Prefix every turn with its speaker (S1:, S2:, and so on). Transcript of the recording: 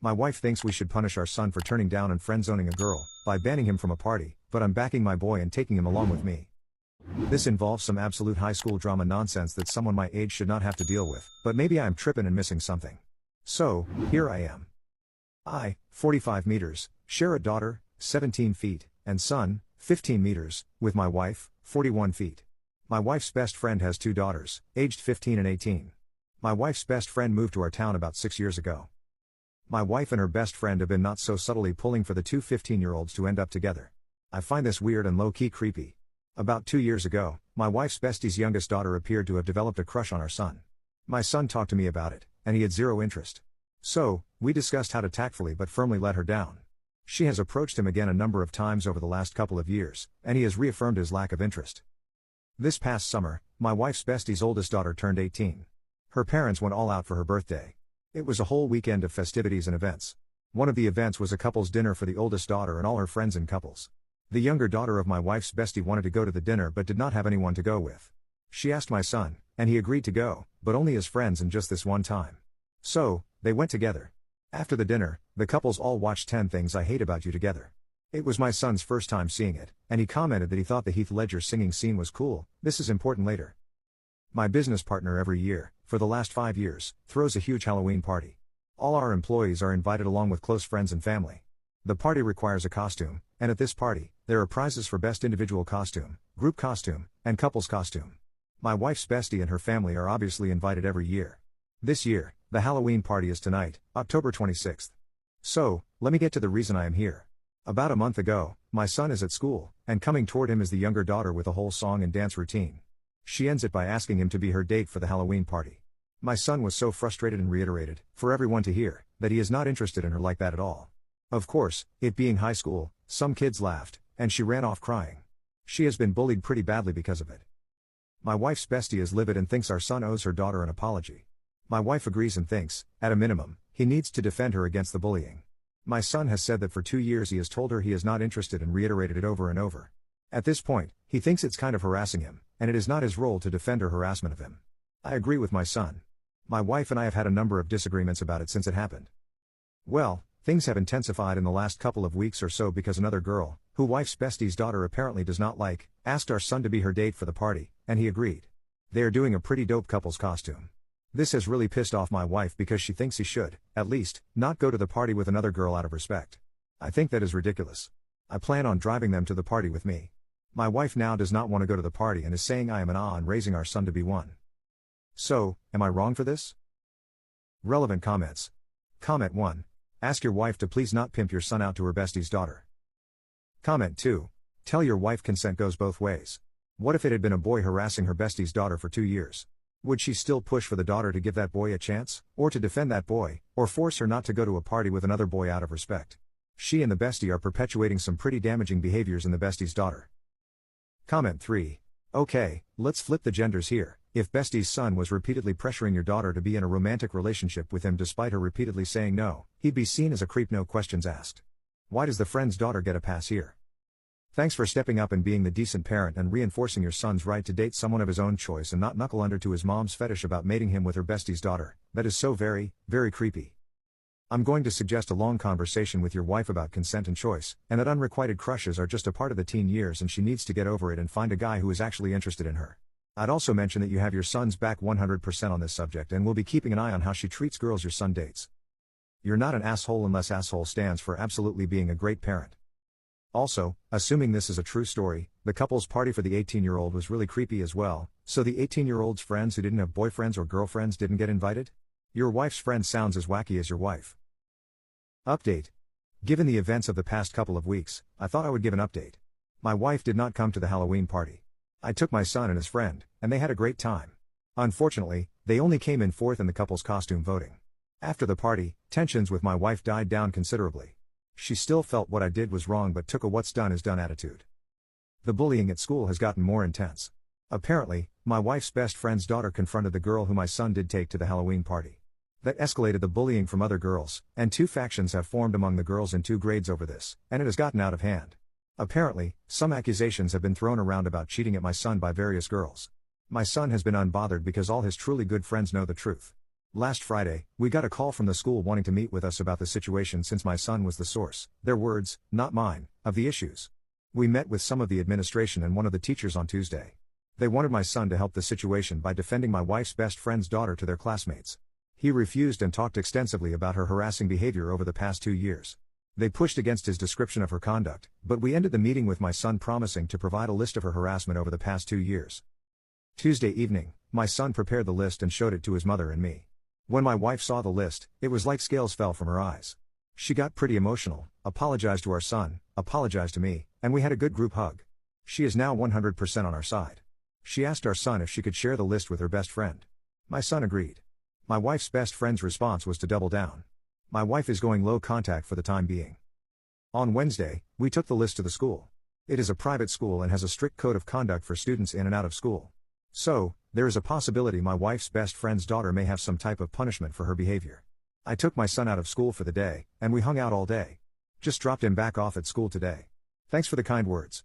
S1: My wife thinks we should punish our son for turning down and friendzoning a girl, by banning him from a party, but I'm backing my boy and taking him along with me. This involves some absolute high school drama nonsense that someone my age should not have to deal with, but maybe I'm tripping and missing something. So, here I am. I, 45 meters, share a daughter, 17 feet, and son, 15 meters, with my wife, 41 feet. My wife's best friend has two daughters, aged 15 and 18. My wife's best friend moved to our town about 6 years ago. My wife and her best friend have been not so subtly pulling for the two 15-year-olds to end up together. I find this weird and low-key creepy. About 2 years ago, my wife's bestie's youngest daughter appeared to have developed a crush on our son. My son talked to me about it, and he had zero interest. So, we discussed how to tactfully but firmly let her down. She has approached him again a number of times over the last couple of years, and he has reaffirmed his lack of interest. This past summer, my wife's bestie's oldest daughter turned 18. Her parents went all out for her birthday. It was a whole weekend of festivities and events. One of the events was a couple's dinner for the oldest daughter and all her friends and couples. The younger daughter of my wife's bestie wanted to go to the dinner but did not have anyone to go with. She asked my son, and he agreed to go, but only as friends and just this one time. So, they went together. After the dinner, the couples all watched 10 Things I Hate About You together. It was my son's first time seeing it, and he commented that he thought the Heath Ledger singing scene was cool. This is important later. My business partner every year, for the last 5 years, throws a huge Halloween party. All our employees are invited along with close friends and family. The party requires a costume, and at this party, there are prizes for best individual costume, group costume, and couples costume. My wife's bestie and her family are obviously invited every year. This year, the Halloween party is tonight, October 26th. So, let me get to the reason I am here. About a month ago, my son is at school, and coming toward him is the younger daughter with a whole song and dance routine. She ends it by asking him to be her date for the Halloween party. My son was so frustrated and reiterated, for everyone to hear, that he is not interested in her like that at all. Of course, it being high school, some kids laughed, and she ran off crying. She has been bullied pretty badly because of it. My wife's bestie is livid and thinks our son owes her daughter an apology. My wife agrees and thinks, at a minimum, he needs to defend her against the bullying. My son has said that for 2 years he has told her he is not interested and reiterated it over and over. At this point, he thinks it's kind of harassing him, and it is not his role to defend her harassment of him. I agree with my son. My wife and I have had a number of disagreements about it since it happened. Well, things have intensified in the last couple of weeks or so because another girl, who wife's bestie's daughter apparently does not like, asked our son to be her date for the party, and he agreed. They are doing a pretty dope couple's costume. This has really pissed off my wife because she thinks he should, at least, not go to the party with another girl out of respect. I think that is ridiculous. I plan on driving them to the party with me. My wife now does not want to go to the party and is saying I am an and raising our son to be one. So, am I wrong for this? Relevant comments. Comment 1. Ask your wife to please not pimp your son out to her bestie's daughter. Comment 2. Tell your wife consent goes both ways. What if it had been a boy harassing her bestie's daughter for 2 years? Would she still push for the daughter to give that boy a chance, or to defend that boy, or force her not to go to a party with another boy out of respect? She and the bestie are perpetuating some pretty damaging behaviors in the bestie's daughter. Comment 3. Okay, let's flip the genders here. If bestie's son was repeatedly pressuring your daughter to be in a romantic relationship with him despite her repeatedly saying no, he'd be seen as a creep, no questions asked. Why does the friend's daughter get a pass here? Thanks for stepping up and being the decent parent and reinforcing your son's right to date someone of his own choice and not knuckle under to his mom's fetish about mating him with her bestie's daughter. That is so very, very creepy. I'm going to suggest a long conversation with your wife about consent and choice, and that unrequited crushes are just a part of the teen years and she needs to get over it and find a guy who is actually interested in her. I'd also mention that you have your son's back 100% on this subject and will be keeping an eye on how she treats girls your son dates. You're not an asshole unless asshole stands for absolutely being a great parent. Also, assuming this is a true story, the couple's party for the 18-year-old was really creepy as well, so the 18-year-old's friends who didn't have boyfriends or girlfriends didn't get invited? Your wife's friend sounds as wacky as your wife. Update. Given the events of the past couple of weeks, I thought I would give an update. My wife did not come to the Halloween party. I took my son and his friend, and they had a great time. Unfortunately, they only came in fourth in the couple's costume voting. After the party, tensions with my wife died down considerably. She still felt what I did was wrong but took a what's done is done attitude. The bullying at school has gotten more intense. Apparently, my wife's best friend's daughter confronted the girl who my son did take to the Halloween party. That escalated the bullying from other girls, and 2 factions have formed among the girls in 2 grades over this, and it has gotten out of hand. Apparently, some accusations have been thrown around about cheating at my son by various girls. My son has been unbothered because all his truly good friends know the truth. Last Friday, we got a call from the school wanting to meet with us about the situation since my son was the source, their words, not mine, of the issues. We met with some of the administration and one of the teachers on Tuesday. They wanted my son to help the situation by defending my wife's best friend's daughter to their classmates. He refused and talked extensively about her harassing behavior over the past 2 years. They pushed against his description of her conduct, but we ended the meeting with my son promising to provide a list of her harassment over the past 2 years. Tuesday evening, my son prepared the list and showed it to his mother and me. When my wife saw the list, it was like scales fell from her eyes. She got pretty emotional, apologized to our son, apologized to me, and we had a good group hug. She is now 100% on our side. She asked our son if she could share the list with her best friend. My son agreed. My wife's best friend's response was to double down. My wife is going low contact for the time being. On Wednesday, we took the list to the school. It is a private school and has a strict code of conduct for students in and out of school. So, there is a possibility my wife's best friend's daughter may have some type of punishment for her behavior. I took my son out of school for the day, and we hung out all day. Just dropped him back off at school today. Thanks for the kind words.